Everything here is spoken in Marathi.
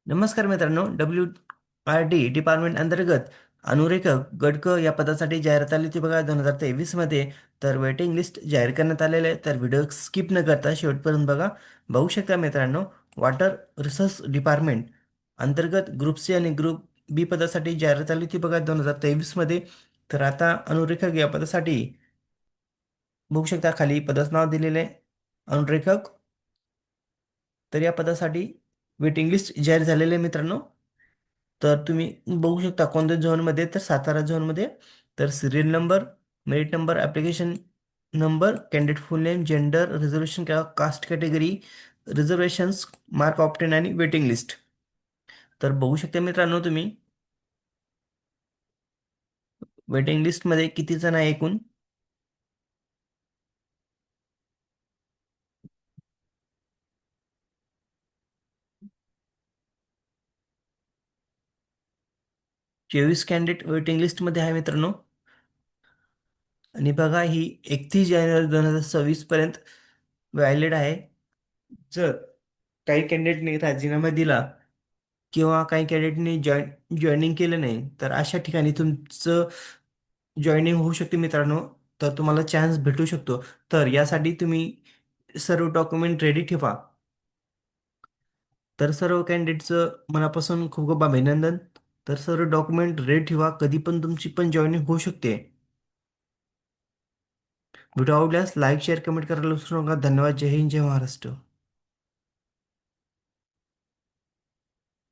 नमस्कार मित्रांनो. WRD डिपार्टमेंट अंतर्गत अनुरेखक गट क या पदासाठी जाहिरात आली होती बघा 2023 मध्ये. तर वेटिंग लिस्ट जाहीर करण्यात आलेले आहे. तर व्हिडिओ स्किप न करता शेवटपर्यंत बघा. बघू शकता मित्रांनो, वॉटर रिसोर्स डिपार्टमेंट अंतर्गत ग्रुप सी आणि ग्रुप बी पदासाठी जाहिरात आली होती बघा 2023 मध्ये. तर आता अनुरेखक या पदासाठी बघू शकता, खाली पदाचं नाव दिलेलं आहे अनुरेखक. तर या पदासाठी वेटिंग लिस्ट जाहीर झालेले आहे मित्रांनो. तर तुम्ही बघू शकता कोणत्या झोनमध्ये, तर सातारा झोनमध्ये. तर serial number, merit number, application number, candidate full name, gender, reservation किंवा caste category, reservations, mark obtain आणि वेटिंग लिस्ट. तर बघू शकता मित्रांनो तुम्ही वेटिंग लिस्टमध्ये किती जण आहे एकूण. 24 कॅन्डिडेट वेटिंग लिस्टमध्ये आहे मित्रांनो. आणि बघा, ही 31 जानेवारी 2026 पर्यंत व्हॅलिड आहे. जर काही कॅन्डिडेटने राजीनामा दिला किंवा काही कॅन्डिडेटने जॉईनिंग केलं नाही, तर अशा ठिकाणी तुमचं जॉईनिंग होऊ शकते मित्रांनो. तर तुम्हाला चान्स भेटू शकतो. तर यासाठी तुम्ही सर्व डॉक्युमेंट रेडी ठेवा. तर सर्व कॅन्डिडेटचं मनापासून खूप खूप अभिनंदन. तर सर्व डॉक्युमेंट रेडी ठेवा, कधी पण तुमची पण जॉईनिंग होऊ शकते. व्हिडिओ आवडल्यास लाईक शेअर कमेंट करायला विसरू नका. धन्यवाद. जय हिंद, जय महाराष्ट्र.